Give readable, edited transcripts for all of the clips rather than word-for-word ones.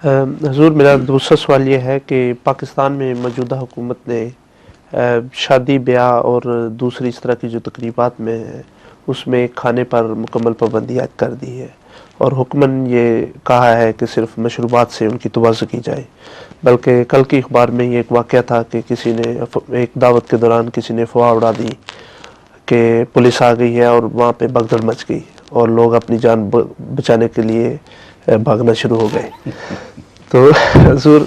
حضور میرا دوسرا سوال یہ ہے کہ پاکستان میں موجودہ حکومت نے شادی بیاہ اور دوسری اس طرح کی جو تقریبات میں ہیں اس میں کھانے پر مکمل پابندی عائد کر دی ہے، اور حکماً یہ کہا ہے کہ صرف مشروبات سے ان کی توازن کی جائے۔ بلکہ کل کی اخبار میں یہ ایک واقعہ تھا کہ کسی نے ایک دعوت کے دوران کسی نے افواہ اڑا دی کہ پولیس آ گئی ہے، اور وہاں پہ بھگدڑ مچ گئی اور لوگ اپنی جان بچانے کے لیے بھاگنا شروع ہو گئے۔ تو حضور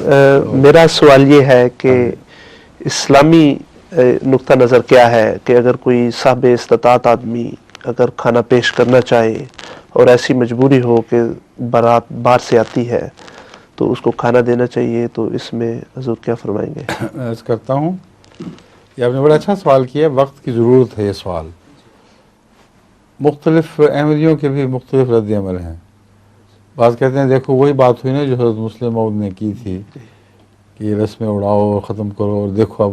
میرا سوال یہ ہے کہ اسلامی نقطہ نظر کیا ہے کہ اگر کوئی صاحب استطاعت آدمی اگر کھانا پیش کرنا چاہے اور ایسی مجبوری ہو کہ بارات باہر سے آتی ہے تو اس کو کھانا دینا چاہیے، تو اس میں حضور کیا فرمائیں گے؟ عرض کرتا ہوں، یہ آپ نے بڑا اچھا سوال کیا، وقت کی ضرورت ہے یہ سوال۔ مختلف احمدیوں کے بھی مختلف رد عمل ہیں۔ بعض کہتے ہیں دیکھو وہی بات ہوئی نا جو حضرت مسلم موعود نے کی تھی کہ یہ رسمیں اڑاؤ اور ختم کرو، اور دیکھو اب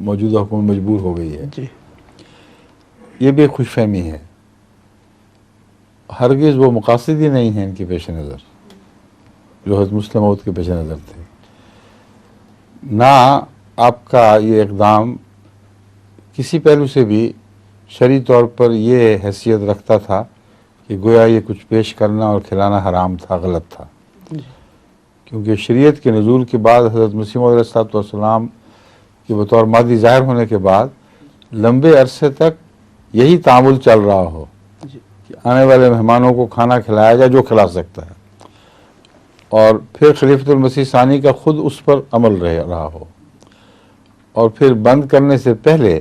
موجودہ حکومت مجبور ہو گئی ہے۔ جی یہ بھی خوش فہمی ہے، ہرگز وہ مقاصد ہی نہیں ہیں ان کے پیش نظر جو حضرت مسلم موعود کے پیش نظر تھے۔ نہ آپ کا یہ اقدام کسی پہلو سے بھی شرعی طور پر یہ حیثیت رکھتا تھا کہ گویا یہ کچھ پیش کرنا اور کھلانا حرام تھا، غلط تھا، کیونکہ شریعت کے نزول کے بعد حضرت مسیح موعود علیہ السلام کے بطور مادی ظاہر ہونے کے بعد لمبے عرصے تک یہی تعامل چل رہا ہو کہ آنے والے مہمانوں کو کھانا کھلایا جائے جو کھلا سکتا ہے، اور پھر خلیفۃ المسیح ثانی کا خود اس پر عمل رہا ہو، اور پھر بند کرنے سے پہلے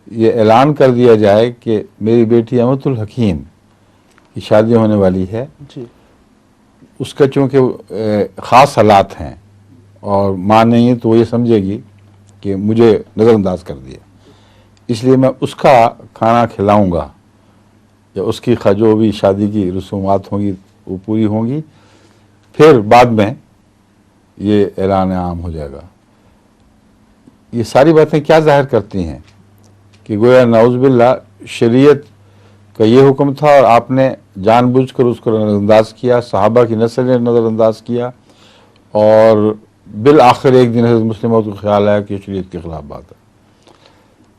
یہ اعلان کر دیا جائے کہ میری بیٹی امۃ الحکیم کی شادی ہونے والی ہے۔ جی اس کا چونکہ خاص حالات ہیں اور ماں نہیں ہے تو وہ یہ سمجھے گی کہ مجھے نظر انداز کر دیا، اس لیے میں اس کا کھانا کھلاؤں گا، یا اس کی جو بھی شادی کی رسومات ہوں گی وہ پوری ہوں گی، پھر بعد میں یہ اعلان عام ہو جائے گا۔ یہ ساری باتیں کیا ظاہر کرتی ہیں کہ گویا نعوذ باللہ شریعت کا یہ حکم تھا اور آپ نے جان بوجھ کر اس کو نظر انداز کیا، صحابہ کی نسل نے نظر انداز کیا، اور بالآخر ایک دن حضرت مسلم موعود کو خیال آیا کہ شریعت کے خلاف بات ہے۔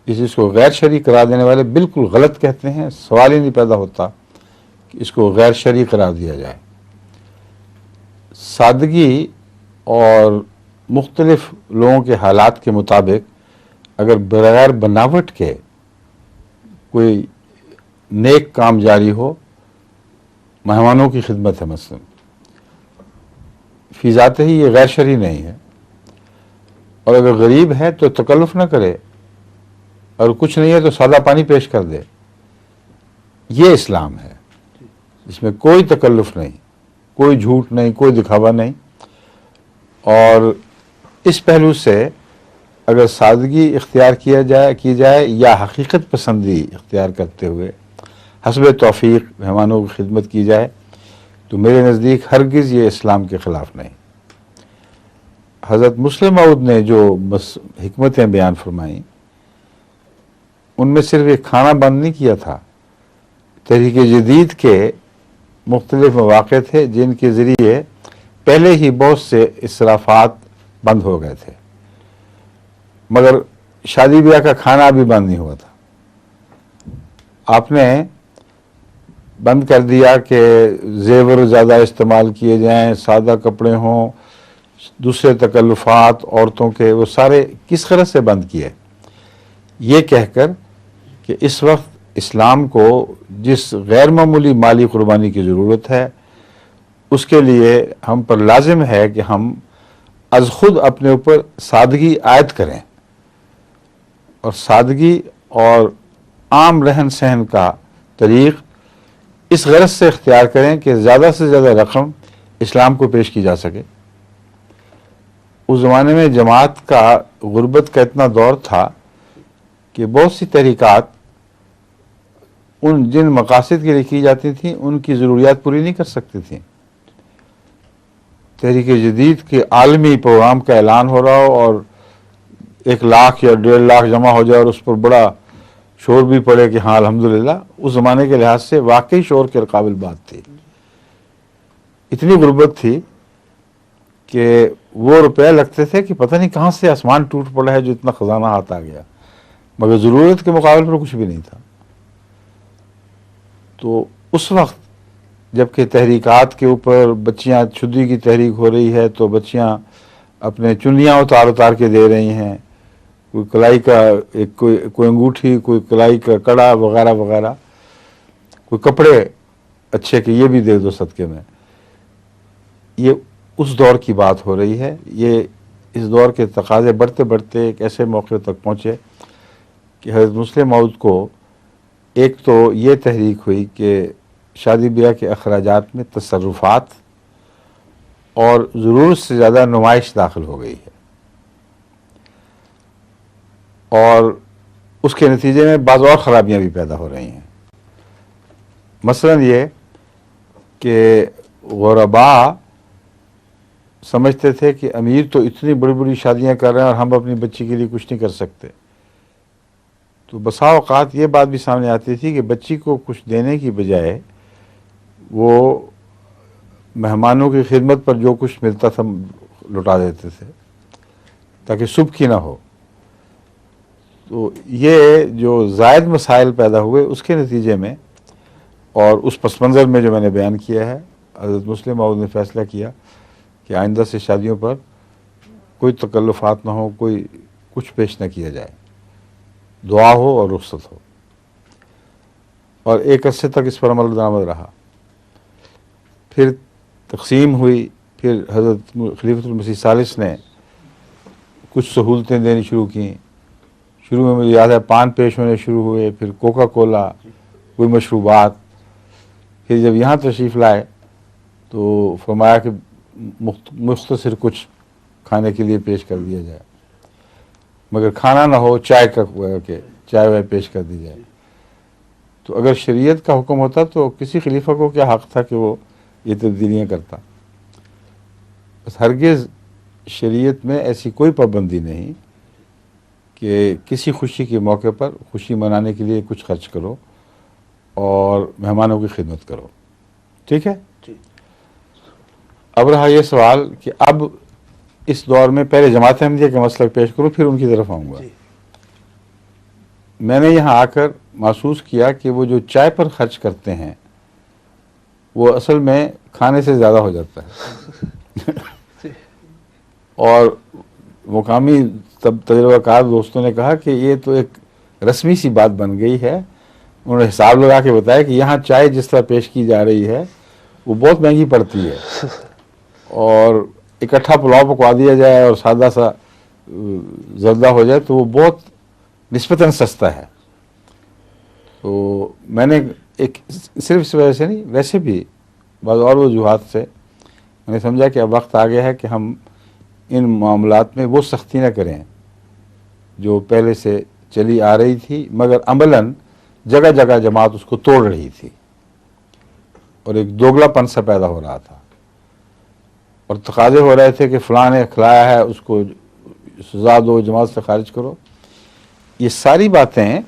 اس چیز کو غیر شرعی قرار دینے والے بالکل غلط کہتے ہیں، سوال ہی نہیں پیدا ہوتا کہ اس کو غیر شرعی قرار دیا جائے۔ سادگی اور مختلف لوگوں کے حالات کے مطابق اگر بغیر بناوٹ کے کوئی نیک کام جاری ہو، مہمانوں کی خدمت ہے مثلا، فی ذات ہی یہ غیر شرعی نہیں ہے، اور اگر غریب ہے تو تکلف نہ کرے، اور کچھ نہیں ہے تو سادہ پانی پیش کر دے، یہ اسلام ہے، اس میں کوئی تکلف نہیں، کوئی جھوٹ نہیں، کوئی دکھاوا نہیں۔ اور اس پہلو سے اگر سادگی اختیار کی جائے یا حقیقت پسندی اختیار کرتے ہوئے حسب توفیق مہمانوں کی خدمت کی جائے تو میرے نزدیک ہرگز یہ اسلام کے خلاف نہیں۔ حضرت مسلم موعود نے جو حکمتیں بیان فرمائیں ان میں صرف ایک کھانا بند نہیں کیا تھا، تحریک جدید کے مختلف مواقع تھے جن کے ذریعے پہلے ہی بہت سے اسرافات بند ہو گئے تھے، مگر شادی بیاہ کا کھانا بھی بند نہیں ہوا تھا۔ آپ نے بند کر دیا کہ زیور زیادہ استعمال کیے جائیں، سادہ کپڑے ہوں، دوسرے تکلفات عورتوں کے، وہ سارے کس غرض سے بند کیے؟ یہ کہہ کر کہ اس وقت اسلام کو جس غیر معمولی مالی قربانی کی ضرورت ہے اس کے لیے ہم پر لازم ہے کہ ہم از خود اپنے اوپر سادگی عائد کریں، اور سادگی اور عام رہن سہن کا طریق اس غرض سے اختیار کریں کہ زیادہ سے زیادہ رقم اسلام کو پیش کی جا سکے۔ اس زمانے میں جماعت کا غربت کا اتنا دور تھا کہ بہت سی تحریکات جن مقاصد کے لیے کی جاتی تھیں ان کی ضروریات پوری نہیں کر سکتی تھیں۔ تحریک جدید کے عالمی پروگرام کا اعلان ہو رہا ہو اور 1 لاکھ یا 1.5 لاکھ جمع ہو جائے اور اس پر بڑا شور بھی پڑے کہ ہاں الحمدللہ، اس زمانے کے لحاظ سے واقعی شور کے قابل بات تھی۔ اتنی غربت تھی کہ وہ روپے لگتے تھے کہ پتہ نہیں کہاں سے آسمان ٹوٹ پڑا ہے جو اتنا خزانہ ہاتھ آ گیا، مگر ضرورت کے مقابلے پر کچھ بھی نہیں تھا۔ تو اس وقت جبکہ تحریکات کے اوپر بچیاں شدی کی تحریک ہو رہی ہے تو بچیاں اپنے چنیاں اتار کے دے رہی ہیں، کوئی کلائی کا کوئی انگوٹھی، کوئی کلائی کا کڑا وغیرہ وغیرہ، کوئی کپڑے اچھے کہ یہ بھی دے دو صدقے میں۔ یہ اس دور کی بات ہو رہی ہے۔ یہ اس دور کے تقاضے بڑھتے بڑھتے ایک ایسے موقع تک پہنچے کہ حضرت مسلم موعود کو ایک تو یہ تحریک ہوئی کہ شادی بیاہ کے اخراجات میں تصرفات اور ضرورت سے زیادہ نمائش داخل ہو گئی ہے، اور اس کے نتیجے میں بعض اور خرابیاں بھی پیدا ہو رہی ہیں۔ مثلا یہ کہ غرباء سمجھتے تھے کہ امیر تو اتنی بڑی بڑی شادیاں کر رہے ہیں اور ہم اپنی بچی کے لیے کچھ نہیں کر سکتے، تو بسا اوقات یہ بات بھی سامنے آتی تھی کہ بچی کو کچھ دینے کی بجائے وہ مہمانوں کی خدمت پر جو کچھ ملتا تھا لٹا دیتے تھے تاکہ صبح کی نہ ہو۔ تو یہ جو زائد مسائل پیدا ہوئے اس کے نتیجے میں اور اس پس منظر میں جو میں نے بیان کیا ہے، حضرت مسلم موعود نے فیصلہ کیا کہ آئندہ سے شادیوں پر کوئی تکلفات نہ ہو، کوئی کچھ پیش نہ کیا جائے، دعا ہو اور رخصت ہو، اور ایک عرصے تک اس پر عمل درآمد رہا۔ پھر تقسیم ہوئی، پھر حضرت خلیفۃ المسیح ثالث نے کچھ سہولتیں دینی شروع کیں۔ شروع میں مجھے یاد ہے پان پیش ہونے شروع ہوئے، پھر کوکا کولا، کوئی مشروبات۔ پھر جب یہاں تشریف لائے تو فرمایا کہ مختصر کچھ کھانے کے لیے پیش کر دیا جائے، مگر کھانا نہ ہو، چائے کا کہ چائے وائے پیش کر دی جائے۔ تو اگر شریعت کا حکم ہوتا تو کسی خلیفہ کو کیا حق تھا کہ وہ یہ تبدیلیاں کرتا؟ بس ہرگز شریعت میں ایسی کوئی پابندی نہیں کہ کسی خوشی کے موقع پر خوشی منانے کے لیے کچھ خرچ کرو اور مہمانوں کی خدمت کرو، ٹھیک ہے؟ اب رہا یہ سوال کہ اب اس دور میں پہلے جماعت احمدیہ کے مسلک پیش کرو، پھر ان کی طرف آؤں گا۔ میں نے یہاں آ کر محسوس کیا کہ وہ جو چائے پر خرچ کرتے ہیں وہ اصل میں کھانے سے زیادہ ہو جاتا ہے۔ اور مقامی تجربہ کار دوستوں نے کہا کہ یہ تو ایک رسمی سی بات بن گئی ہے۔ انہوں نے حساب لگا کے بتایا کہ یہاں چائے جس طرح پیش کی جا رہی ہے وہ بہت مہنگی پڑتی ہے، اور اکٹھا پلاؤ پکوا دیا جائے اور سادہ سا زردہ ہو جائے تو وہ بہت نسبتاً سستا ہے۔ تو میں نے ایک صرف اس وجہ سے نہیں، ویسے بھی بعض اور وجوہات سے میں نے سمجھا کہ اب وقت آ گیا ہے کہ ہم ان معاملات میں وہ سختی نہ کریں جو پہلے سے چلی آ رہی تھی، مگر عملاً جگہ جگہ جماعت اس کو توڑ رہی تھی اور ایک دوگلا پن سا پیدا ہو رہا تھا، اور تقاضے ہو رہے تھے کہ فلاں نے کھلایا ہے اس کو سزا دو، جماعت سے خارج کرو۔ یہ ساری باتیں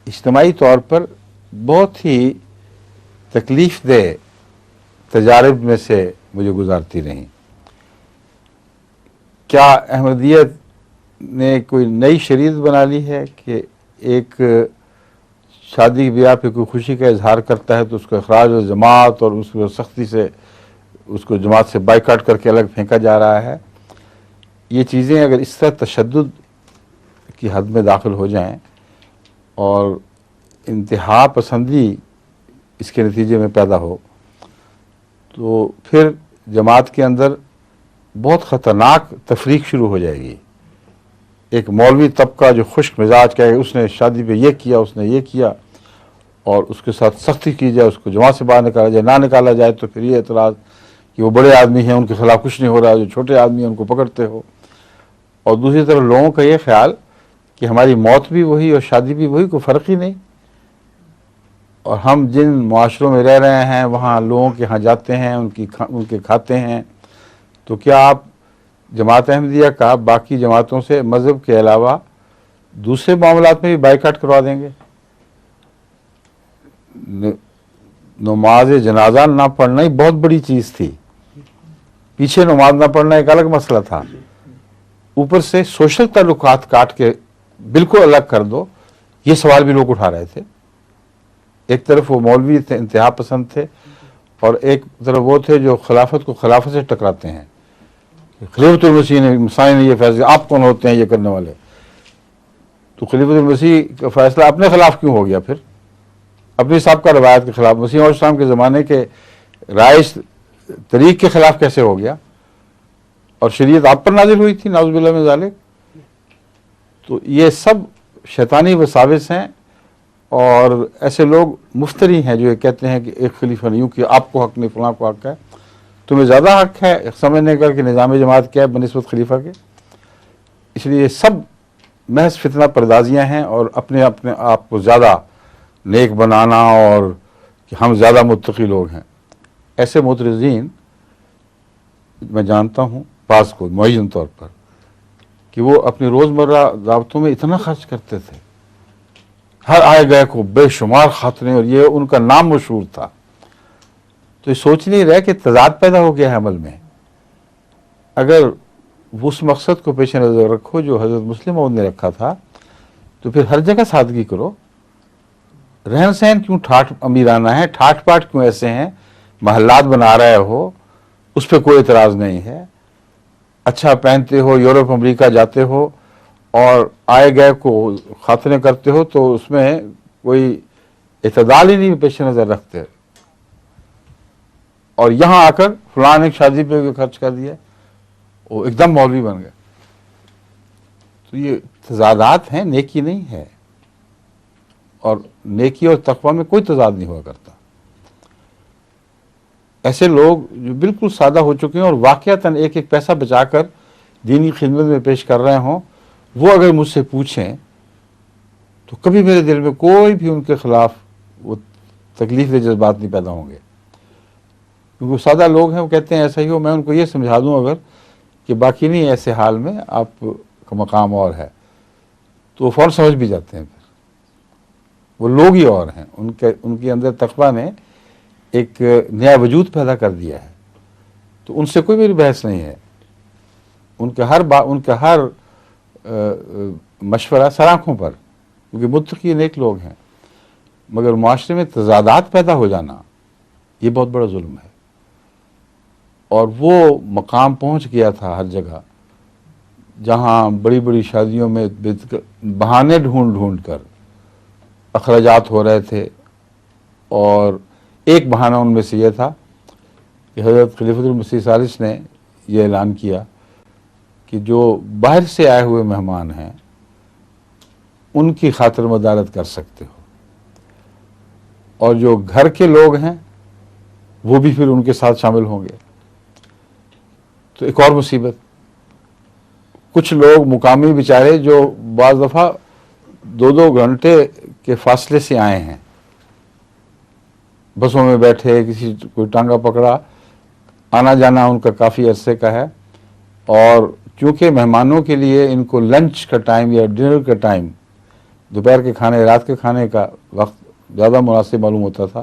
اجتماعی طور پر بہت ہی تکلیف دہ تجارب میں سے مجھے گزارتی رہیں۔ کیا احمدیت نے کوئی نئی شریعت بنا لی ہے کہ ایک شادی بیاہ پہ کوئی خوشی کا اظہار کرتا ہے تو اس کو اخراج و جماعت اور اس کو سختی سے اس کو جماعت سے بائیکاٹ کر کے الگ پھینکا جا رہا ہے؟ یہ چیزیں اگر اس طرح تشدد کی حد میں داخل ہو جائیں اور انتہا پسندی اس کے نتیجے میں پیدا ہو تو پھر جماعت کے اندر بہت خطرناک تفریق شروع ہو جائے گی۔ ایک مولوی طبقہ جو خشک مزاج کا ہے، اس نے شادی پہ یہ کیا، اس نے یہ کیا، اور اس کے ساتھ سختی کی جائے، اس کو جماعت سے باہر نکالا جائے، نہ نکالا جائے تو پھر یہ اعتراض کہ وہ بڑے آدمی ہیں ان کے خلاف کچھ نہیں ہو رہا، جو چھوٹے آدمی ہیں ان کو پکڑتے ہو۔ اور دوسری طرف لوگوں کا یہ خیال کہ ہماری موت بھی وہی اور شادی بھی وہی، کوئی فرق ہی نہیں، اور ہم جن معاشروں میں رہ رہے ہیں وہاں لوگوں کے ہاں جاتے ہیں، ان کے کھاتے ہیں، تو کیا آپ جماعت احمدیہ کا باقی جماعتوں سے مذہب کے علاوہ دوسرے معاملات میں بھی بائیکاٹ کروا دیں گے؟ نماز جنازہ نہ پڑھنا ہی بہت بڑی چیز تھی، پیچھے نماز نہ پڑھنا ایک الگ مسئلہ تھا، اوپر سے سوشل تعلقات کاٹ کے بالکل الگ کر دو، یہ سوال بھی لوگ اٹھا رہے تھے۔ ایک طرف وہ مولوی تھے انتہا پسند تھے، اور ایک طرف وہ تھے جو خلافت کو خلافت سے ٹکراتے ہیں، خلیفۃ المسیح نے یہ فیصلہ، آپ کون ہوتے ہیں یہ کرنے والے؟ تو خلیفۃ المسیح کا فیصلہ اپنے خلاف کیوں ہو گیا؟ پھر اپنی سابقہ روایت کے خلاف، مسیح علیہ السلام کے زمانے کے رائج طریق کے خلاف کیسے ہو گیا؟ اور شریعت آپ پر نازل ہوئی تھی، نعوذ باللہ من ذالک۔ تو یہ سب شیطانی وساوس ہیں، اور ایسے لوگ مفتری ہیں جو یہ کہتے ہیں کہ ایک خلیفہ نہیں، کہ آپ کو حق نہیں، فلاں کو حق ہے، تمہیں زیادہ حق ہے سمجھنے کا کہ نظام جماعت کیا ہے بنسبت خلیفہ کے۔ اس لیے یہ سب محض فتنہ پردازیاں ہیں، اور اپنے آپ کو زیادہ نیک بنانا، اور کہ ہم زیادہ متقی لوگ ہیں۔ ایسے معترضین میں جانتا ہوں بعض کو معین طور پر کہ وہ اپنی روزمرہ دعوتوں میں اتنا خرچ کرتے تھے، ہر آئے گئے کو بے شمار خاطریں، اور یہ ان کا نام مشہور تھا۔ تو یہ سوچ نہیں رہے کہ تضاد پیدا ہو گیا ہے عمل میں۔ اگر اس مقصد کو پیش نظر رکھو جو حضرت مسلم موعود نے رکھا تھا، تو پھر ہر جگہ سادگی کرو۔ رہن سہن کیوں ٹھاٹ امیرانہ ہے، ٹھاٹ پاٹ کیوں ایسے ہیں، محلات بنا رہے ہو، اس پہ کوئی اعتراض نہیں ہے۔ اچھا پہنتے ہو، یورپ امریکہ جاتے ہو، اور آئے گئے کو خاطریں کرتے ہو، تو اس میں کوئی اعتدال ہی نہیں پیش نظر رکھتے، اور یہاں آ کر فلان ایک شادی پہ خرچ کر دیا، وہ ایک دم مولوی بن گئے۔ تو یہ تضادات ہیں، نیکی نہیں ہے، اور نیکی اور تقوی میں کوئی تضاد نہیں ہوا کرتا۔ ایسے لوگ جو بالکل سادہ ہو چکے ہیں اور واقعتاً ایک ایک پیسہ بچا کر دینی خدمت میں پیش کر رہے ہوں، وہ اگر مجھ سے پوچھیں تو کبھی میرے دل میں کوئی بھی ان کے خلاف وہ تکلیف دہ جذبات نہیں پیدا ہوں گے، کیونکہ وہ سادہ لوگ ہیں۔ وہ کہتے ہیں ایسا ہی ہو، میں ان کو یہ سمجھا دوں اگر کہ باقی نہیں، ایسے حال میں آپ کا مقام اور ہے، تو وہ فوراً سمجھ بھی جاتے ہیں۔ پھر وہ لوگ ہی اور ہیں، ان کے اندر تقویٰ نے ایک نیا وجود پیدا کر دیا ہے۔ تو ان سے کوئی میری بحث نہیں ہے، ان کا ہر مشورہ سر آنکھوں پر، کیونکہ متقی نیک لوگ ہیں۔ مگر معاشرے میں تضادات پیدا ہو جانا یہ بہت بڑا ظلم ہے، اور وہ مقام پہنچ گیا تھا ہر جگہ جہاں بڑی بڑی شادیوں میں بہانے ڈھونڈ ڈھونڈ کر اخراجات ہو رہے تھے، اور ایک بہانہ ان میں سے یہ تھا کہ حضرت خلیفۃ المسیح ثالث نے یہ اعلان کیا کہ جو باہر سے آئے ہوئے مہمان ہیں ان کی خاطر مدارت کر سکتے ہو، اور جو گھر کے لوگ ہیں وہ بھی پھر ان کے ساتھ شامل ہوں گے۔ تو ایک اور مصیبت، کچھ لوگ مقامی بیچارے جو بعض دفعہ 2-2 گھنٹے کے فاصلے سے آئے ہیں، بسوں میں بیٹھے، کسی کوئی ٹانگا پکڑا، آنا جانا ان کا کافی عرصے کا ہے، اور چونکہ مہمانوں کے لیے ان کو لنچ کا ٹائم یا ڈنر کا ٹائم، دوپہر کے کھانے، رات کے کھانے کا وقت زیادہ مناسب معلوم ہوتا تھا،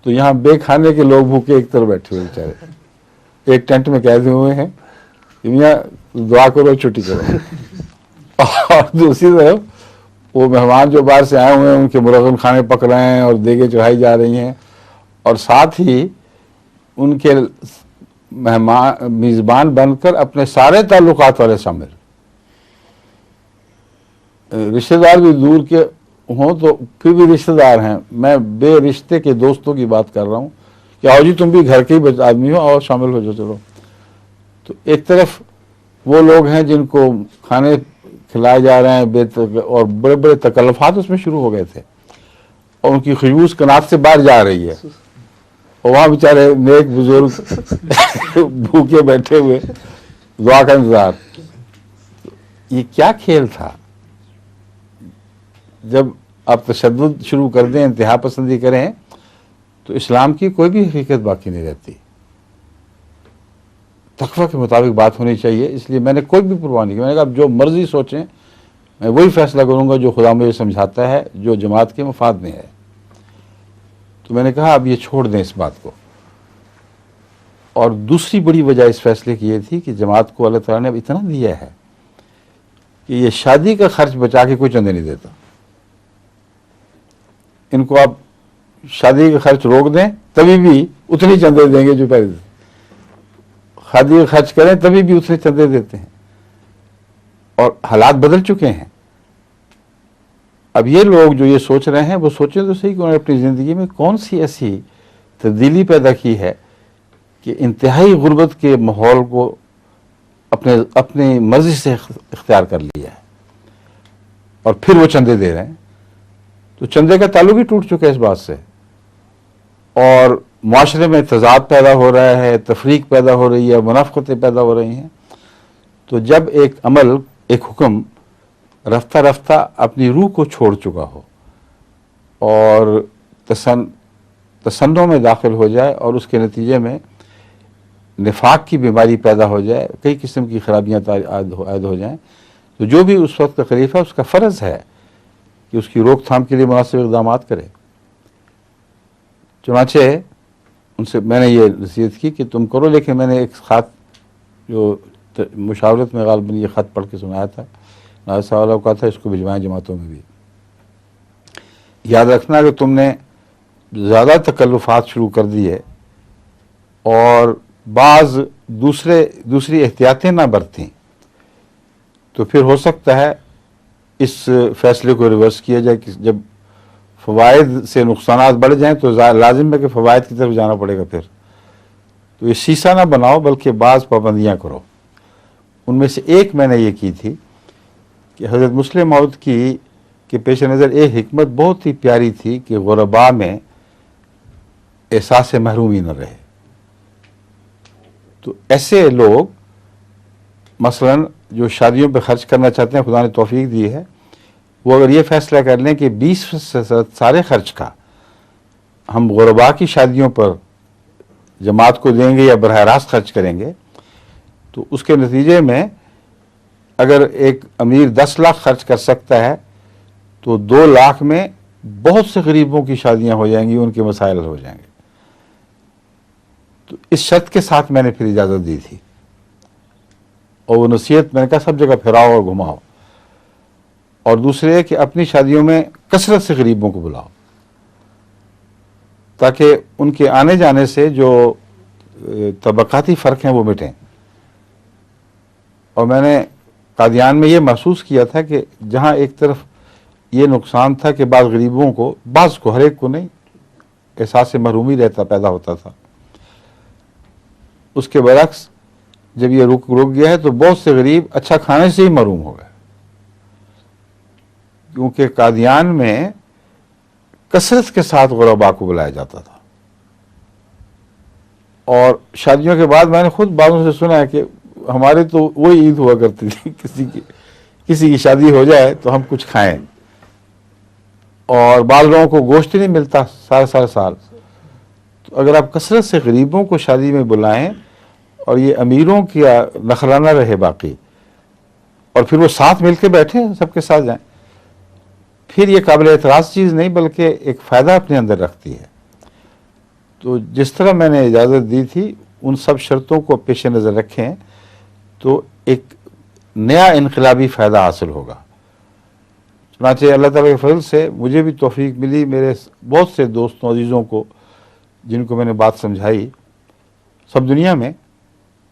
تو یہاں بے کھانے کے لوگ بھوکے ایک طرف بیٹھے ہوئے بیچارے ایک ٹینٹ میں قید ہوئے ہیں، میاں دعا کرو چھٹی کرو، اور دوسری طرف وہ مہمان جو باہر سے آئے ہوئے ہیں ان کے مرغن کھانے پک رہے ہیں اور دیگیں چڑھائی جا رہی ہیں، اور ساتھ ہی ان کے میزبان بن کر اپنے سارے تعلقات والے شامل، رشتہ دار بھی دور کے ہوں تو پھر بھی رشتہ دار ہیں، میں بے رشتے کے دوستوں کی بات کر رہا ہوں کہ آؤ جی تم بھی گھر کے ہی آدمی ہو اور شامل ہو جاؤ چلو۔ تو ایک طرف وہ لوگ ہیں جن کو کھانے کھلائے جا رہے ہیں، اور بڑے بڑے تکلفات اس میں شروع ہو گئے تھے، اور ان کی خشبو کنات سے باہر جا رہی ہے، اور وہاں بیچارے نیک بزرگ بھوکے بیٹھے ہوئے دعا کا انتظار۔ یہ کیا کھیل تھا؟ جب آپ تشدد شروع کر دیں، انتہا پسندی کریں، تو اسلام کی کوئی بھی حقیقت باقی نہیں رہتی۔ تقویٰ کے مطابق بات ہونی چاہیے، اس لیے میں نے کوئی بھی پرواہ نہیں کی۔ میں نے کہا آپ جو مرضی سوچیں، میں وہی فیصلہ کروں گا جو خدا مجھے سمجھاتا ہے، جو جماعت کے مفاد میں ہے۔ تو میں نے کہا اب یہ چھوڑ دیں اس بات کو، اور دوسری بڑی وجہ اس فیصلے کی یہ تھی کہ جماعت کو اللہ تعالیٰ نے اب اتنا دیا ہے کہ یہ شادی کا خرچ بچا کے کوئی چندے نہیں دیتا. ان کو آپ شادی کا خرچ روک دیں تبھی بھی اتنی چندے دیں گے جو پہلے دیتے. شادی کا خرچ کریں تبھی بھی اتنے چندے دیتے ہیں. اور حالات بدل چکے ہیں. اب یہ لوگ جو یہ سوچ رہے ہیں وہ سوچیں تو صحیح کہ انہوں نے اپنی زندگی میں کون سی ایسی تبدیلی پیدا کی ہے کہ انتہائی غربت کے ماحول کو اپنی مرضی سے اختیار کر لیا ہے اور پھر وہ چندے دے رہے ہیں. تو چندے کا تعلق ہی ٹوٹ چکا ہے اس بات سے, اور معاشرے میں تضاد پیدا ہو رہا ہے, تفریق پیدا ہو رہی ہے, منافقتیں پیدا ہو رہی ہیں. تو جب ایک عمل, ایک حکم رفتہ رفتہ اپنی روح کو چھوڑ چکا ہو اور تسنع میں داخل ہو جائے اور اس کے نتیجے میں نفاق کی بیماری پیدا ہو جائے, کئی قسم کی خرابیاں عائد ہو جائیں, تو جو بھی اس وقت کا خلیفہ اس کا فرض ہے کہ اس کی روک تھام کے لیے مناسب اقدامات کرے. چنانچہ ان سے میں نے یہ نصیحت کی کہ تم کرو, لیکن میں نے ایک خط جو مشاورت میں غالباً یہ خط پڑھ کے سنایا تھا, ناظر صاحب کو کہا تھا اس کو بھجوائیں جماعتوں میں بھی. یاد رکھنا کہ تم نے زیادہ تکلفات شروع کر دیے اور بعض دوسری احتیاطیں نہ برتیں تو پھر ہو سکتا ہے اس فیصلے کو ریورس کیا جائے کہ جب فوائد سے نقصانات بڑھ جائیں تو لازم ہے کہ فوائد کی طرف جانا پڑے گا. پھر تو یہ شیشہ نہ بناؤ بلکہ بعض پابندیاں کرو. ان میں سے ایک میں نے یہ کی تھی کہ حضرت مسلم موعود کی کے پیش نظر ایک حکمت بہت ہی پیاری تھی کہ غرباء میں احساس محرومی نہ رہے. تو ایسے لوگ مثلا جو شادیوں پہ خرچ کرنا چاہتے ہیں, خدا نے توفیق دی ہے, وہ اگر یہ فیصلہ کر لیں کہ 20% سارے خرچ کا ہم غرباء کی شادیوں پر جماعت کو دیں گے یا براہ راست خرچ کریں گے, تو اس کے نتیجے میں اگر ایک امیر 10 لاکھ خرچ کر سکتا ہے تو 2 لاکھ میں بہت سے غریبوں کی شادیاں ہو جائیں گی, ان کے مسائل ہو جائیں گے. تو اس شرط کے ساتھ میں نے پھر اجازت دی تھی, اور وہ نصیحت میں نے کہا سب جگہ پھراؤ اور گھماؤ. اور دوسرے کہ اپنی شادیوں میں کثرت سے غریبوں کو بلاؤ تاکہ ان کے آنے جانے سے جو طبقاتی فرق ہیں وہ مٹیں. اور میں نے قادیان میں یہ محسوس کیا تھا کہ جہاں ایک طرف یہ نقصان تھا کہ بعض غریبوں کو, بعض کو, ہر ایک کو نہیں, احساس محرومی پیدا ہوتا تھا, اس کے برعکس جب یہ رک گیا ہے تو بہت سے غریب اچھا کھانے سے ہی محروم ہو گئے, کیونکہ قادیان میں کثرت کے ساتھ غرباء کو بلایا جاتا تھا. اور شادیوں کے بعد میں نے خود بعضوں سے سنا ہے کہ ہمارے تو وہی عید ہوا کرتی تھی, کسی کی شادی ہو جائے تو ہم کچھ کھائیں, اور بعض لوگوں کو گوشت نہیں ملتا سارے سال. تو اگر آپ کثرت سے غریبوں کو شادی میں بلائیں اور یہ امیروں کی نخرانہ رہے باقی, اور پھر وہ ساتھ مل کے بیٹھیں, سب کے ساتھ جائیں, پھر یہ قابل اعتراض چیز نہیں بلکہ ایک فائدہ اپنے اندر رکھتی ہے. تو جس طرح میں نے اجازت دی تھی ان سب شرطوں کو پیش نظر رکھیں تو ایک نیا انقلابی فائدہ حاصل ہوگا. چنانچہ اللہ تعالیٰ کے فضل سے مجھے بھی توفیق ملی, میرے بہت سے دوستوں عزیزوں کو جن کو میں نے بات سمجھائی سب دنیا میں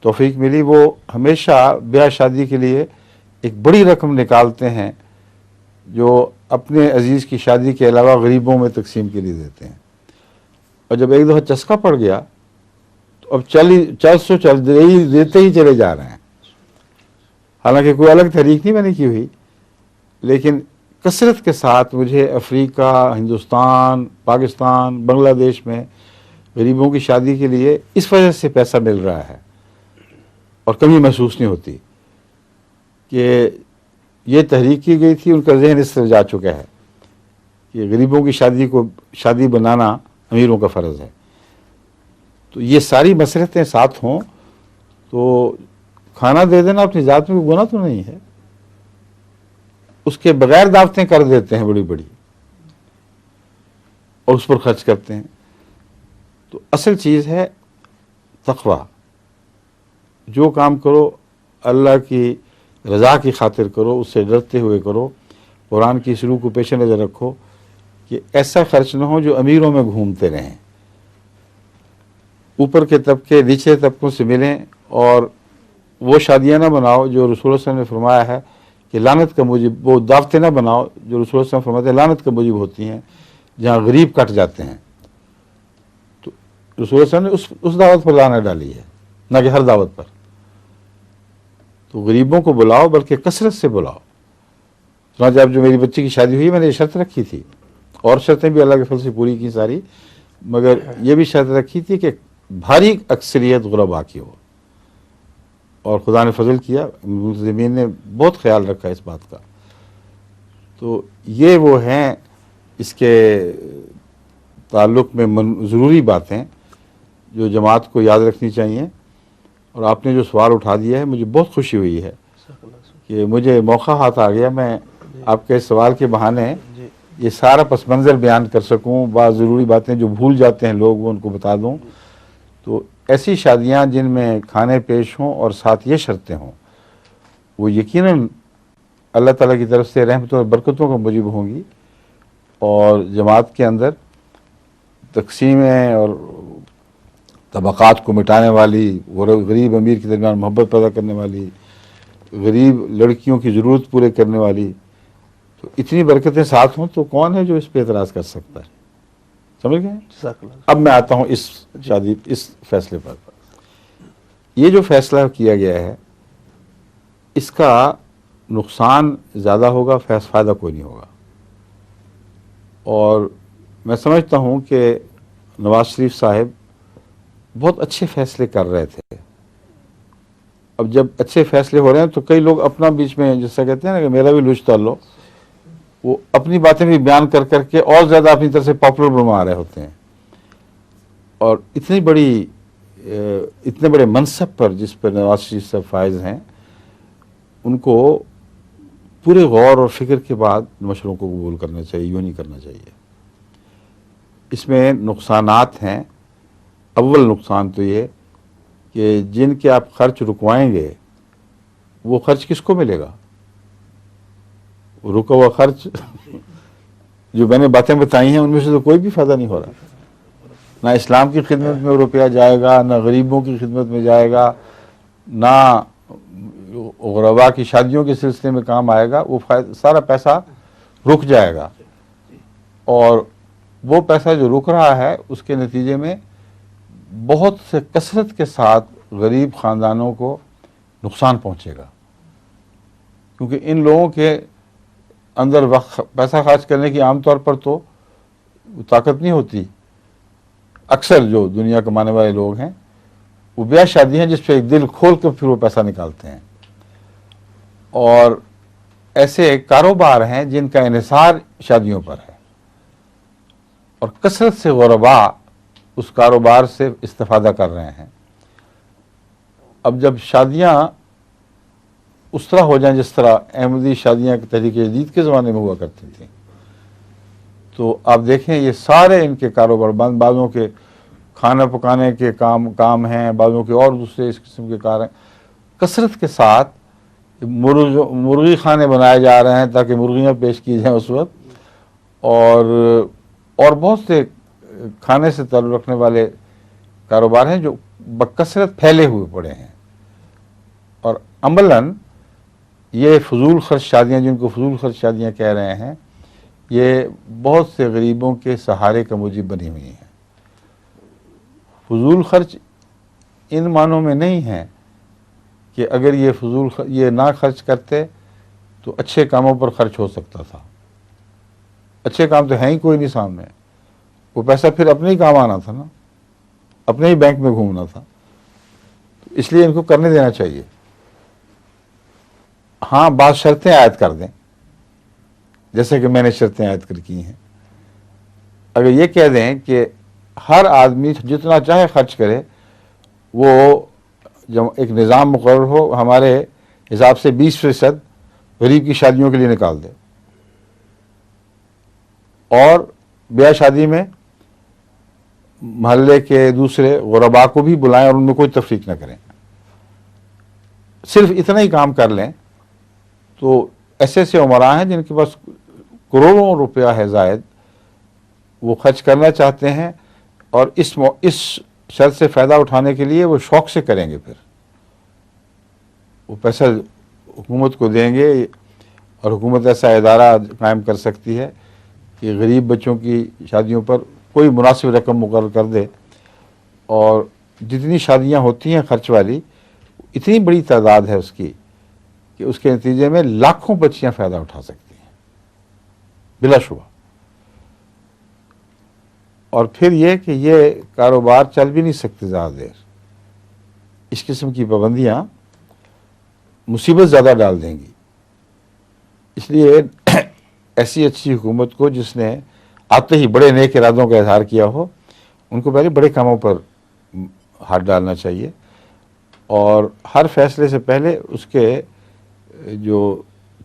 توفیق ملی, وہ ہمیشہ بیاہ شادی کے لیے ایک بڑی رقم نکالتے ہیں جو اپنے عزیز کی شادی کے علاوہ غریبوں میں تقسیم کے لیے دیتے ہیں. اور جب ایک دفعہ چسکا پڑ گیا تو اب دیتے ہی چلے جا رہے ہیں. حالانکہ کوئی الگ تحریک نہیں میں نے کی ہوئی, لیکن کثرت کے ساتھ مجھے افریقہ, ہندوستان, پاکستان, بنگلہ دیش میں غریبوں کی شادی کے لیے اس وجہ سے پیسہ مل رہا ہے اور کمی محسوس نہیں ہوتی کہ یہ تحریک کی گئی تھی, ان کا ذہن اس طرف جا چکا ہے کہ غریبوں کی شادی بنانا امیروں کا فرض ہے. تو یہ ساری مسرتیں ساتھ ہوں تو کھانا دے دینا اپنی ذات میں گناہ تو نہیں ہے, اس کے بغیر دعوتیں کر دیتے ہیں بڑی بڑی اور اس پر خرچ کرتے ہیں. تو اصل چیز ہے تقویٰ. جو کام کرو اللہ کی رضا کی خاطر کرو، اس سے ڈرتے ہوئے کرو، قرآن کی شروع کو پیش نظر رکھو کہ ایسا خرچ نہ ہو جو امیروں میں گھومتے رہیں، اوپر کے طبقے نیچے طبقوں سے ملیں، اور وہ شادیاں نہ بناؤ جو رسول اللہ صلی اللہ علیہ وسلم نے فرمایا ہے کہ لعنت کا موجب، وہ دعوتیں نہ بناؤ جو رسول اللہ صلی اللہ علیہ وسلم فرماتے ہیں لعنت کا موجب ہوتی ہیں، جہاں غریب کٹ جاتے ہیں۔ تو رسول اللہ صلی اللہ علیہ وسلم نے اس دعوت پر لعنت ڈالی ہے، نہ کہ ہر دعوت پر۔ تو غریبوں کو بلاؤ، بلکہ کثرت سے بلاؤ۔ چنانچہ اب جو میری بچی کی شادی ہوئی، میں نے یہ شرط رکھی تھی، اور شرطیں بھی اللہ کے فضل سے پوری کی ساری، مگر یہ بھی شرط رکھی تھی کہ بھاری اکثریت غربا کی ہو، اور خدا نے فضل کیا، منتظمین نے بہت خیال رکھا اس بات کا۔ تو یہ وہ ہیں اس کے تعلق میں ضروری باتیں جو جماعت کو یاد رکھنی چاہیے۔ اور آپ نے جو سوال اٹھا دیا ہے، مجھے بہت خوشی ہوئی ہے کہ مجھے موقع ہاتھ آ گیا، میں آپ کے سوال کے بہانے یہ سارا پس منظر بیان کر سکوں، بعض ضروری باتیں جو بھول جاتے ہیں لوگ وہ ان کو بتا دوں۔ تو ایسی شادیاں جن میں کھانے پیش ہوں اور ساتھ یہ شرطیں ہوں، وہ یقیناً اللہ تعالیٰ کی طرف سے رحمتوں اور برکتوں کا موجب ہوں گی، اور جماعت کے اندر تقسیمیں اور طبقات کو مٹانے والی، غریب امیر کے درمیان محبت پیدا کرنے والی، غریب لڑکیوں کی ضرورت پورے کرنے والی، تو اتنی برکتیں ساتھ ہوں تو کون ہے جو اس پہ اعتراض کر سکتا ہے؟ سمجھ گئے؟ جزاک اللہ۔ اب میں آتا ہوں اس فیصلے پر۔ یہ جو فیصلہ کیا گیا ہے، اس کا نقصان زیادہ ہوگا، فائدہ کوئی نہیں ہوگا۔ اور میں سمجھتا ہوں کہ نواز شریف صاحب بہت اچھے فیصلے کر رہے تھے۔ اب جب اچھے فیصلے ہو رہے ہیں تو کئی لوگ اپنا بیچ میں جیسا کہتے ہیں نا کہ میرا بھی لچ ڈال لو، وہ اپنی باتیں بھی بیان کر کر کے اور زیادہ اپنی طرف سے پاپولر بنوا رہے ہوتے ہیں، اور اتنے بڑے منصب پر جس پر نواز شریف صاحب فائز ہیں، ان کو پورے غور اور فکر کے بعد مشوروں کو قبول کرنا چاہیے، یوں نہیں کرنا چاہیے۔ اس میں نقصانات ہیں۔ اول نقصان تو یہ کہ جن کے آپ خرچ رکوائیں گے وہ خرچ کس کو ملے گا؟ رکا ہوا خرچ جو میں نے باتیں بتائی ہیں ان میں سے تو کوئی بھی فائدہ نہیں ہو رہا، نہ اسلام کی خدمت میں روپیہ جائے گا، نہ غریبوں کی خدمت میں جائے گا، نہ غربا کی شادیوں کے سلسلے میں کام آئے گا، وہ سارا پیسہ رک جائے گا، اور وہ پیسہ جو رک رہا ہے اس کے نتیجے میں بہت سے کثرت کے ساتھ غریب خاندانوں کو نقصان پہنچے گا، کیونکہ ان لوگوں کے اندر وقت پیسہ خرچ کرنے کی عام طور پر تو طاقت نہیں ہوتی۔ اکثر جو دنیا کمانے والے لوگ ہیں وہ بیاہ شادی ہیں جس پہ دل کھول کر پھر وہ پیسہ نکالتے ہیں، اور ایسے کاروبار ہیں جن کا انحصار شادیوں پر ہے، اور کثرت سے غربا اس کاروبار سے استفادہ کر رہے ہیں۔ اب جب شادیاں اس طرح ہو جائیں جس طرح احمدی شادیاں تحریک جدید کے زمانے میں ہوا کرتی تھیں، تو آپ دیکھیں یہ سارے ان کے کاروبار بند، بعضوں کے کھانا پکانے کے کام ہیں، بعضوں کے اور دوسرے اس قسم کے کار ہیں، کثرت کے ساتھ مرغی خانے بنائے جا رہے ہیں تاکہ مرغیاں پیش کی جائیں اس وقت، اور بہت سے کھانے سے تعلق رکھنے والے کاروبار ہیں جو بکثرت پھیلے ہوئے پڑے ہیں، اور عملاً یہ فضول خرچ شادیاں جن کو فضول خرچ شادیاں کہہ رہے ہیں، یہ بہت سے غریبوں کے سہارے کا موجب بنی ہوئی ہیں۔ فضول خرچ ان معنوں میں نہیں ہے کہ اگر یہ نہ خرچ کرتے تو اچھے کاموں پر خرچ ہو سکتا تھا۔ اچھے کام تو ہیں ہی کوئی نہیں سامنے، وہ پیسہ پھر اپنے ہی کام آنا تھا نا، اپنے ہی بینک میں گھومنا تھا، اس لیے ان کو کرنے دینا چاہیے۔ ہاں بعض شرطیں عائد کر دیں، جیسے کہ میں نے شرطیں عائد کر کی ہیں۔ اگر یہ کہہ دیں کہ ہر آدمی جتنا چاہے خرچ کرے، وہ جب ایک نظام مقرر ہو، ہمارے حساب سے 20% غریب کی شادیوں کے لیے نکال دے، اور بیاہ شادی میں محلے کے دوسرے غربا کو بھی بلائیں اور ان میں کوئی تفریق نہ کریں، صرف اتنا ہی کام کر لیں تو ایسے ایسے عمراء ہیں جن کے پاس کروڑوں روپیہ ہے زائد، وہ خرچ کرنا چاہتے ہیں اور اس شرط سے فائدہ اٹھانے کے لیے وہ شوق سے کریں گے، پھر وہ پیسہ حکومت کو دیں گے اور حکومت ایسا ادارہ قائم کر سکتی ہے کہ غریب بچوں کی شادیوں پر کوئی مناسب رقم مقرر کر دے، اور جتنی شادیاں ہوتی ہیں خرچ والی اتنی بڑی تعداد ہے اس کی کہ اس کے نتیجے میں لاکھوں بچیاں فائدہ اٹھا سکتی ہیں بلا شبہ۔ اور پھر یہ کہ یہ کاروبار چل بھی نہیں سکتے زیادہ دیر، اس قسم کی پابندیاں مصیبت زیادہ ڈال دیں گی۔ اس لیے ایسی اچھی حکومت کو جس نے آتے ہی بڑے نیک ارادوں کا اظہار کیا ہو، ان کو پہلے بڑے کاموں پر ہاتھ ڈالنا چاہیے، اور ہر فیصلے سے پہلے اس کے جو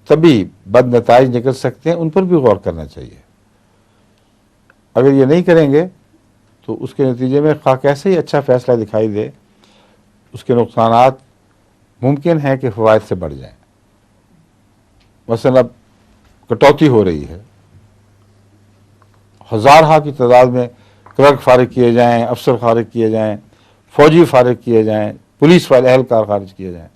طبی بد نتائج نکل سکتے ہیں ان پر بھی غور کرنا چاہیے۔ اگر یہ نہیں کریں گے تو اس کے نتیجے میں خواہ کیسے ہی اچھا فیصلہ دکھائی دے، اس کے نقصانات ممکن ہیں کہ فوائد سے بڑھ جائیں۔ مثلا اب کٹوتی ہو رہی ہے، ہزارہا کی تعداد میں کلرک فارغ کیے جائیں، افسر فارغ کیے جائیں، فوجی فارغ کیے جائیں، پولیس والے اہلکار خارج کیے جائیں۔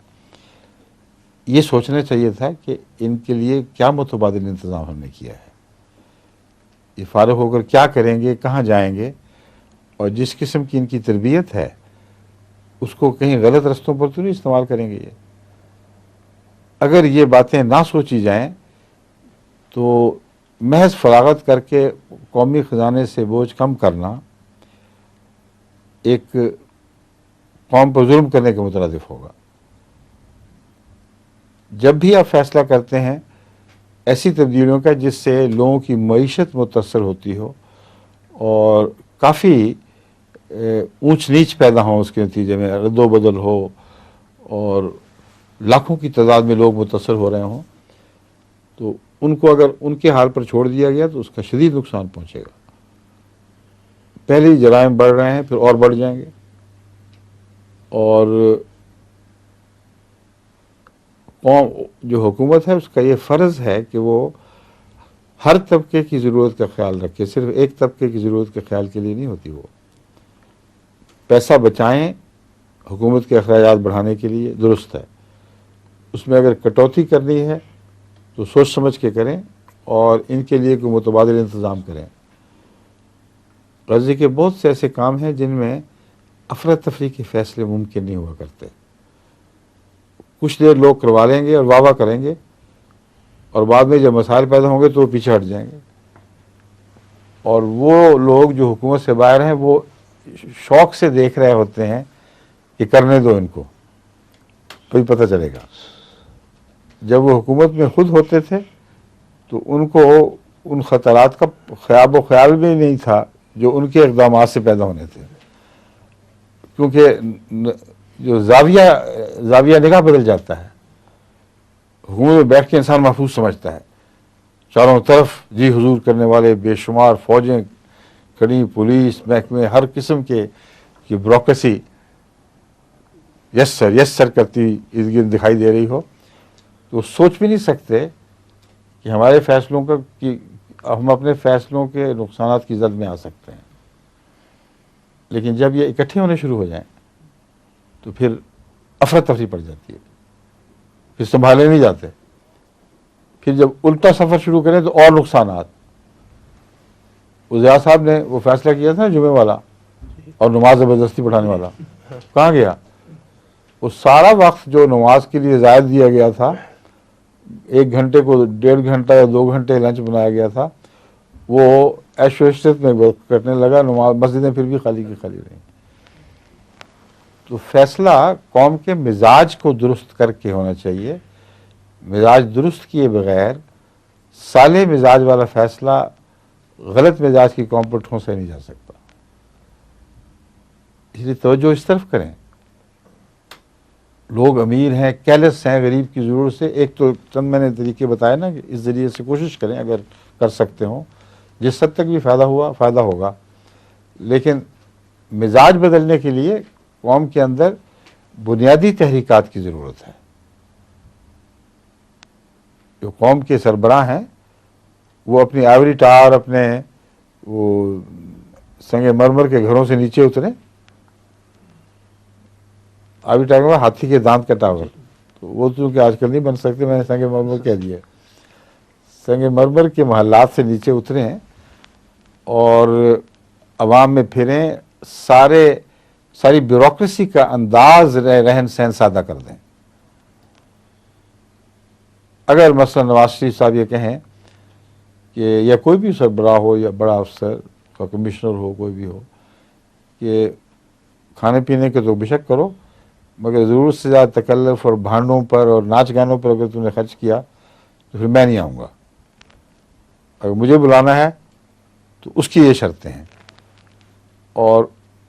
یہ سوچنا چاہیے تھا کہ ان کے لیے کیا متبادل انتظام ہم نے کیا ہے، یہ فارغ ہو کر کیا کریں گے، کہاں جائیں گے، اور جس قسم کی ان کی تربیت ہے اس کو کہیں غلط رستوں پر تو نہیں استعمال کریں گے یہ۔ اگر یہ باتیں نہ سوچی جائیں تو محض فراغت کر کے قومی خزانے سے بوجھ کم کرنا ایک قوم پر ظلم کرنے کے مترادف ہوگا۔ جب بھی آپ فیصلہ کرتے ہیں ایسی تبدیلیوں کا جس سے لوگوں کی معیشت متاثر ہوتی ہو اور کافی اونچ نیچ پیدا ہو، اس کے نتیجے میں رد و بدل ہو اور لاکھوں کی تعداد میں لوگ متاثر ہو رہے ہوں، تو ان کو اگر ان کے حال پر چھوڑ دیا گیا تو اس کا شدید نقصان پہنچے گا۔ پہلے ہی جرائم بڑھ رہے ہیں، پھر اور بڑھ جائیں گے، اور قوم جو حکومت ہے اس کا یہ فرض ہے کہ وہ ہر طبقے کی ضرورت کا خیال رکھے، صرف ایک طبقے کی ضرورت کے خیال کے لیے نہیں ہوتی۔ وہ پیسہ بچائیں حکومت کے اخراجات بڑھانے کے لیے، درست ہے، اس میں اگر کٹوتی کرنی ہے تو سوچ سمجھ کے کریں اور ان کے لیے کوئی متبادل انتظام کریں۔ غرضی کے بہت سے ایسے کام ہیں جن میں افراتفری کے فیصلے ممکن نہیں ہوا کرتے۔ کچھ دیر لوگ کروا لیں گے اور واہ واہ کریں گے، اور بعد میں جب مسائل پیدا ہوں گے تو وہ پیچھے ہٹ جائیں گے، اور وہ لوگ جو حکومت سے باہر ہیں وہ شوق سے دیکھ رہے ہوتے ہیں کہ کرنے دو ان کو، تو پتہ چلے گا۔ جب وہ حکومت میں خود ہوتے تھے تو ان کو ان خطرات کا خواب و خیال بھی نہیں تھا جو ان کے اقدامات سے پیدا ہونے تھے، کیونکہ جو زاویہ نگاہ بدل جاتا ہے۔ حکومت میں بیٹھ کے انسان محفوظ سمجھتا ہے، چاروں طرف جی حضور کرنے والے بے شمار فوجیں کھڑی، پولیس محکمے ہر قسم کے بیوروکریسی یس سر کرتی ارد گرد دکھائی دے رہی ہو، تو سوچ بھی نہیں سکتے کہ ہمارے فیصلوں کا کہ ہم اپنے فیصلوں کے نقصانات کی زد میں آ سکتے ہیں۔ لیکن جب یہ اکٹھے ہونے شروع ہو جائیں تو پھر افراتفری پڑ جاتی ہے، پھر سنبھالے نہیں جاتے، پھر جب الٹا سفر شروع کریں تو اور نقصانات۔ وزیر صاحب نے وہ فیصلہ کیا تھا جمعے والا اور نماز زبردستی پڑھانے والا، کہاں گیا وہ سارا وقت جو نماز کے لیے زائد دیا گیا تھا؟ 1 گھنٹے کو 1.5 گھنٹہ یا 2 گھنٹے لنچ بنایا گیا تھا، وہ عیش و عشرت میں کرنے لگا، نماز مسجدیں پھر بھی خالی کی خالی رہیں۔ تو فیصلہ قوم کے مزاج کو درست کر کے ہونا چاہیے، مزاج درست کیے بغیر صالح مزاج والا فیصلہ غلط مزاج کی قوم پر ٹھونسا نہیں جا سکتا۔ اس لیے توجہ اس طرف کریں۔ لوگ امیر ہیں، کیلس ہیں غریب کی ضرورت سے، ایک تو چند میں نے طریقے بتائے نا کہ اس ذریعے سے کوشش کریں اگر کر سکتے ہوں، جس حد تک بھی فائدہ ہوا فائدہ ہوگا، لیکن مزاج بدلنے کے لیے قوم کے اندر بنیادی تحریکات کی ضرورت ہے۔ جو قوم کے سربراہ ہیں وہ اپنی آئیوری ٹاور، اپنے وہ سنگ مرمر کے گھروں سے نیچے اترے. آئیوری ٹاور ہاتھی کے دانت کا ٹاور، تو وہ چونکہ آج کل نہیں بن سکتے، میں نے سنگ مرمر کہہ دیا. سنگ مرمر کے محلات سے نیچے اترے ہیں اور عوام میں پھریں، ساری بیوروکریسی کا انداز رہن سہن سادہ کر دیں. اگر مثلا نواز شریف صاحب یہ کہیں کہ یا کوئی بھی سربراہ ہو یا بڑا افسر کا کمشنر ہو، کوئی بھی ہو، کہ کھانے پینے کے تو بے شک کرو، مگر ضرورت سے زیادہ تکلف اور بھانڈوں پر اور ناچ گانوں پر اگر تم نے خرچ کیا تو پھر میں نہیں آؤں گا. اگر مجھے بلانا ہے تو اس کی یہ شرطیں ہیں. اور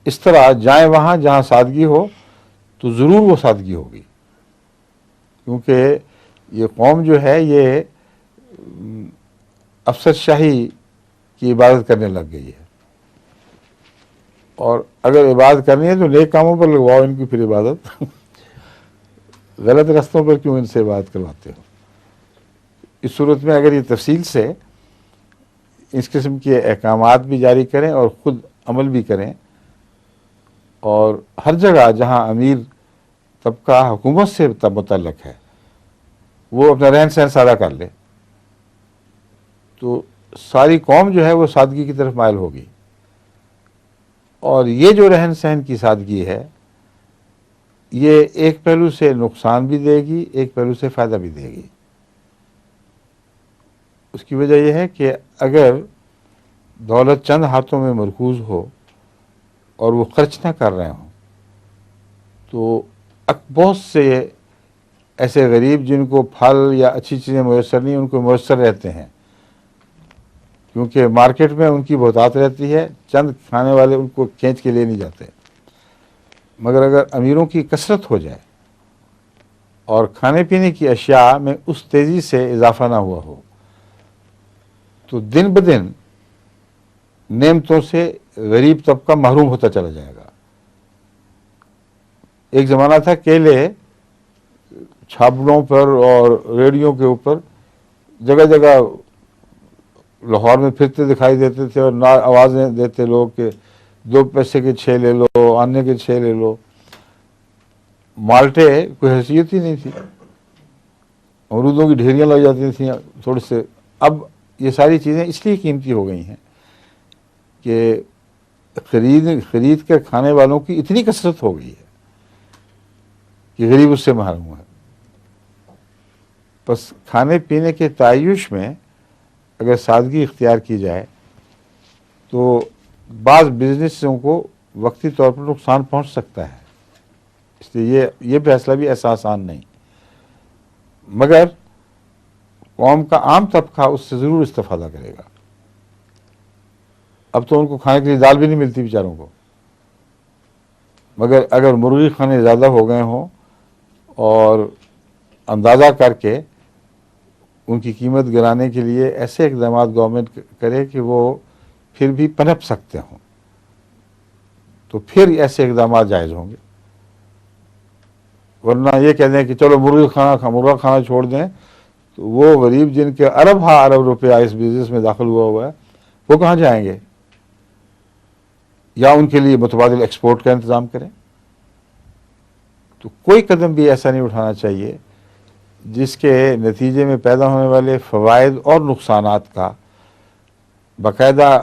اس طرح جائیں وہاں جہاں سادگی ہو تو ضرور وہ سادگی ہوگی، کیونکہ یہ قوم جو ہے یہ افسر شاہی کی عبادت کرنے لگ گئی ہے. اور اگر عبادت کرنی ہے تو نیک کاموں پر لگواؤ ان کی پھر عبادت. غلط رستوں پر کیوں ان سے عبادت کرواتے ہو؟ اس صورت میں اگر یہ تفصیل سے اس قسم کے احکامات بھی جاری کریں اور خود عمل بھی کریں، اور ہر جگہ جہاں امیر طبقہ حکومت سے متعلق ہے وہ اپنا رہن سہن سادہ کر لے، تو ساری قوم جو ہے وہ سادگی کی طرف مائل ہوگی. اور یہ جو رہن سہن کی سادگی ہے یہ ایک پہلو سے نقصان بھی دے گی، ایک پہلو سے فائدہ بھی دے گی. اس کی وجہ یہ ہے کہ اگر دولت چند ہاتھوں میں مرکوز ہو اور وہ خرچ نہ کر رہے ہوں تو بہت سے ایسے غریب جن کو پھل یا اچھی چیزیں میسر نہیں، ان کو میسر رہتے ہیں، کیونکہ مارکیٹ میں ان کی بہتات رہتی ہے، چند کھانے والے ان کو کھینچ کے لے نہیں جاتے. مگر اگر امیروں کی کثرت ہو جائے اور کھانے پینے کی اشیاء میں اس تیزی سے اضافہ نہ ہوا ہو تو دن بدن نعمتوں سے غریب طبقہ محروم ہوتا چلا جائے گا. ایک زمانہ تھا کیلے چھاپڑوں پر اور ریڑیوں کے اوپر جگہ جگہ لاہور میں پھرتے دکھائی دیتے تھے، اور آوازیں دیتے لوگ کہ 2 پیسے کے 6 لے لو، آنے کے 6 لے لو. مالٹے کوئی حیثیت ہی نہیں تھی، امرودوں کی ڈھیریاں لگ جاتی تھیں تھوڑے سے. اب یہ ساری چیزیں اس لیے قیمتی ہو گئی ہیں کہ خرید کر کھانے والوں کی اتنی کثرت ہو گئی ہے کہ غریب اس سے محروم ہے. بس کھانے پینے کے تعیش میں اگر سادگی اختیار کی جائے تو بعض بزنسوں کو وقتی طور پر نقصان پہنچ سکتا ہے، اس لیے یہ فیصلہ بھی ایسا آسان نہیں. مگر قوم کا عام طبقہ اس سے ضرور استفادہ کرے گا. اب تو ان کو کھانے کے لیے دال بھی نہیں ملتی بیچاروں کو، مگر اگر مرغی کھانے زیادہ ہو گئے ہوں اور اندازہ کر کے ان کی قیمت گرانے کے لیے ایسے اقدامات گورنمنٹ کرے کہ وہ پھر بھی پنپ سکتے ہوں، تو پھر ایسے اقدامات جائز ہوں گے. ورنہ یہ کہہ دیں کہ چلو مرغا کھانا چھوڑ دیں، تو وہ غریب جن کے ارب روپیہ اس بزنس میں داخل ہوا ہے وہ کہاں جائیں گے؟ یا ان کے لیے متبادل ایکسپورٹ کا انتظام کریں. تو کوئی قدم بھی ایسا نہیں اٹھانا چاہیے جس کے نتیجے میں پیدا ہونے والے فوائد اور نقصانات کا باقاعدہ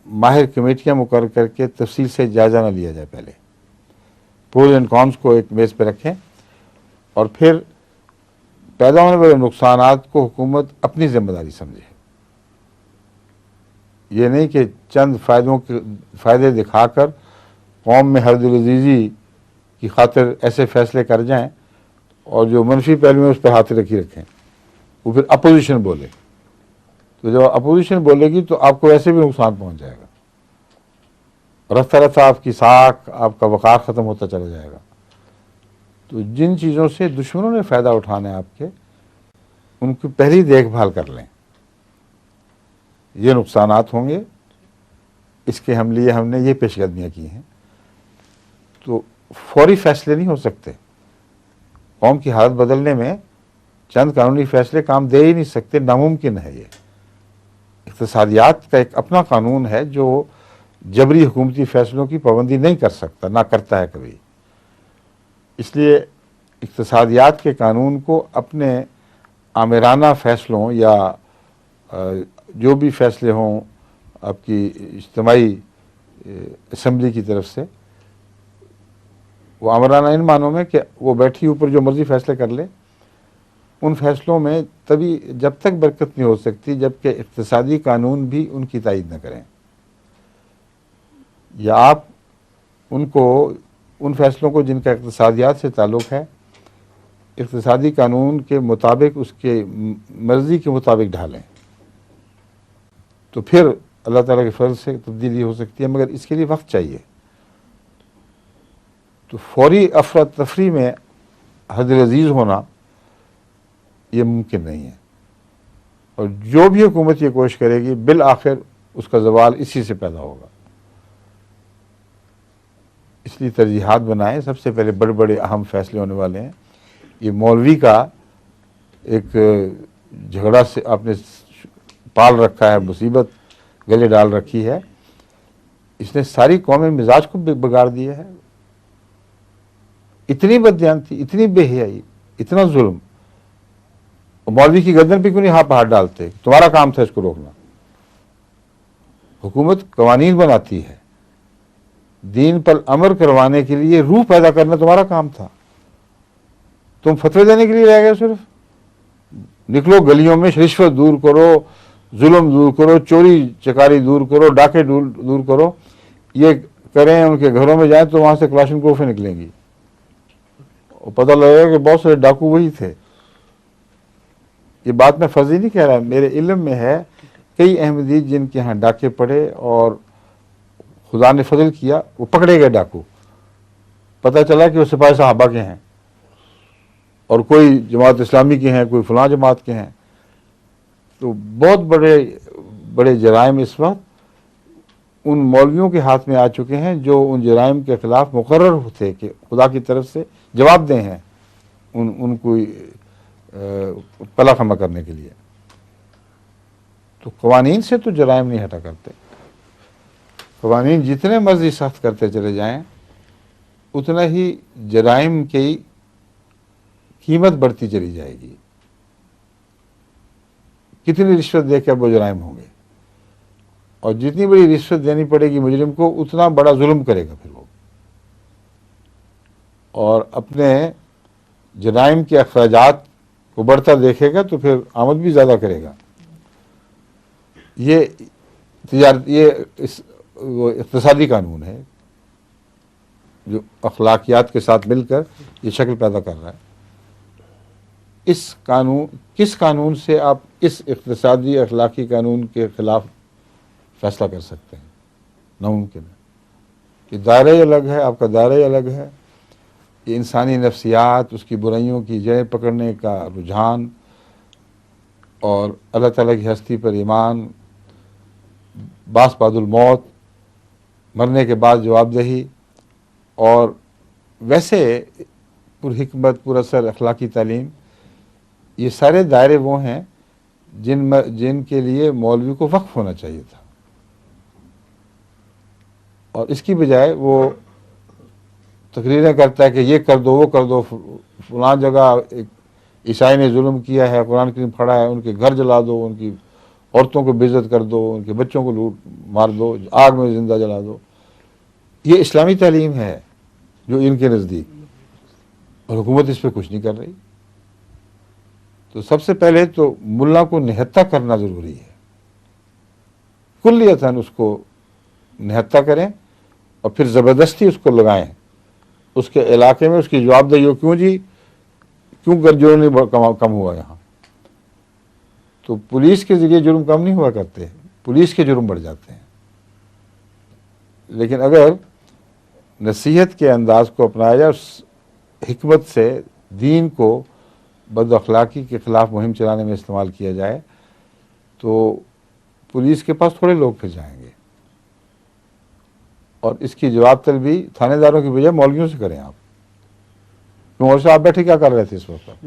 ماہر کمیٹیاں مقرر کر کے تفصیل سے جائزہ نہ لیا جائے. پہلے پروز اینڈ کونس کو ایک میز پہ رکھیں اور پھر پیدا ہونے والے نقصانات کو حکومت اپنی ذمہ داری سمجھے. یہ نہیں کہ چند فائدے دکھا کر قوم میں ہر دلعزیزی کی خاطر ایسے فیصلے کر جائیں اور جو منفی پہلو میں اس پہ ہاتھ رکھیں. وہ پھر اپوزیشن بولے، تو جب اپوزیشن بولے گی تو آپ کو ویسے بھی نقصان پہنچ جائے گا، رفتہ رفتہ آپ کی ساکھ، آپ کا وقار ختم ہوتا چلا جائے گا. تو جن چیزوں سے دشمنوں نے فائدہ اٹھانا ہے آپ کے، ان کی پہلی دیکھ بھال کر لیں. یہ نقصانات ہوں گے، اس کے ہم نے یہ پیش قدمیاں کی ہیں. تو فوری فیصلے نہیں ہو سکتے. قوم کی حالت بدلنے میں چند قانونی فیصلے کام دے ہی نہیں سکتے، ناممکن ہے یہ. اقتصادیات کا ایک اپنا قانون ہے جو جبری حکومتی فیصلوں کی پابندی نہیں کر سکتا، نہ کرتا ہے کبھی. اس لیے اقتصادیات کے قانون کو اپنے آمرانہ فیصلوں یا جو بھی فیصلے ہوں آپ کی اجتماعی اسمبلی کی طرف سے، وہ آمرانہ ان معنوں میں کہ وہ بیٹھی اوپر جو مرضی فیصلے کر لے، ان فیصلوں میں تبھی جب تک برکت نہیں ہو سکتی جب کہ اقتصادی قانون بھی ان کی تائید نہ کریں. یا آپ ان فیصلوں کو جن کا اقتصادیات سے تعلق ہے اقتصادی قانون کے مطابق، اس کے مرضی کے مطابق ڈھالیں، تو پھر اللہ تعالیٰ کے فضل سے تبدیلی ہو سکتی ہے، مگر اس کے لیے وقت چاہیے. تو فوری افراتفری میں حد عزیز ہونا یہ ممکن نہیں ہے، اور جو بھی حکومت یہ کوشش کرے گی بالآخر اس کا زوال اسی سے پیدا ہوگا. اس لیے ترجیحات بنائیں. سب سے پہلے بڑے بڑے اہم فیصلے ہونے والے ہیں. یہ مولوی کا ایک جھگڑا سے آپ نے پال رکھا ہے، مصیبت گلے ڈال رکھی ہے. اس نے ساری قومی مزاج کو بگاڑ دیا ہے. اتنی بددیانتی، اتنی بے حیائی، اتنا ظلم. مولوی کی گردن پہ کیوں نہیں ہاتھ ڈالتے؟ تمہارا کام تھا اس کو روکنا. حکومت قوانین بناتی ہے، دین پر امر کروانے کے لیے روح پیدا کرنا تمہارا کام تھا. تم فتوے دینے کے لیے رہ گئے. صرف نکلو گلیوں میں، رشوت دور کرو، ظلم دور کرو، چوری چکاری دور کرو، ڈاکے دور کرو. یہ کریں، ان کے گھروں میں جائیں تو وہاں سے کلاشنکوفیں نکلیں گی، اور پتہ لگے گا کہ بہت سارے ڈاکو وہی تھے. یہ بات میں فرضی نہیں کہہ رہا، میرے علم میں ہے کئی احمدی جن کے ہاں ڈاکے پڑے اور خدا نے فضل کیا وہ پکڑے گئے ڈاکو. پتہ چلا کہ وہ سپاہی صحابہ کے ہیں، اور کوئی جماعت اسلامی کے ہیں، کوئی فلاں جماعت کے ہیں. تو بہت بڑے بڑے جرائم اس وقت ان مولویوں کے ہاتھ میں آ چکے ہیں جو ان جرائم کے خلاف مقرر ہوتے کہ خدا کی طرف سے جواب دہ ہیں ان کو پلا خمہ کرنے کے لیے. تو قوانین سے تو جرائم نہیں ہٹا کرتے. قوانین جتنے مرضی سخت کرتے چلے جائیں اتنا ہی جرائم کی قیمت بڑھتی چلی جائے گی. کتنی رشوت دے کے اب وہ جرائم ہوں گے، اور جتنی بڑی رشوت دینی پڑے گی مجرم کو اتنا بڑا ظلم کرے گا پھر وہ، اور اپنے جرائم کے اخراجات کو بڑھتا دیکھے گا تو پھر آمد بھی زیادہ کرے گا. یہ وہ اقتصادی قانون ہے جو اخلاقیات کے ساتھ مل کر یہ شکل پیدا کر رہا ہے. کس قانون سے آپ اس اقتصادی اخلاقی قانون کے خلاف فیصلہ کر سکتے ہیں؟ ناممکن ہے. کہ دائرہ الگ ہے، آپ کا دائرہ الگ ہے. یہ انسانی نفسیات، اس کی برائیوں کی جڑیں پکڑنے کا رجحان، اور اللہ تعالیٰ کی ہستی پر ایمان، باس بعد الموت، مرنے کے بعد جواب دہی، اور ویسے پر حکمت پر اثر اخلاقی تعلیم، یہ سارے دائرے وہ ہیں جن کے لیے مولوی کو وقف ہونا چاہیے تھا. اور اس کی بجائے وہ تقریریں کرتا ہے کہ یہ کر دو، وہ کر دو، فلاں جگہ ایک عیسائی نے ظلم کیا ہے، قرآن کریم پڑھا ہے، ان کے گھر جلا دو، ان کی عورتوں کو بے عزت کر دو، ان کے بچوں کو لوٹ مار دو، آگ میں زندہ جلا دو. یہ اسلامی تعلیم ہے جو ان کے نزدیک، اور حکومت اس پہ کچھ نہیں کر رہی. تو سب سے پہلے تو ملا کو نہتہ کرنا ضروری ہے، کلیتاً اس کو نہتہ کریں، اور پھر زبردستی اس کو لگائیں اس کے علاقے میں. اس کی جواب دہی ہو، کیوں جی، کیوں جرم نہیں کم ہوا یہاں؟ تو پولیس کے ذریعے جرم کم نہیں ہوا کرتے، پولیس کے جرم بڑھ جاتے ہیں. لیکن اگر نصیحت کے انداز کو اپنایا جائے، اس حکمت سے دین کو بد اخلاقی کے خلاف مہم چلانے میں استعمال کیا جائے، تو پولیس کے پاس تھوڑے لوگ پھر جائیں گے. اور اس کی جواب طلبی تھانے داروں کی بجائے مولویوں سے کریں. آپ مولوی صاحب بیٹھے کیا کر رہے تھے اس وقت؟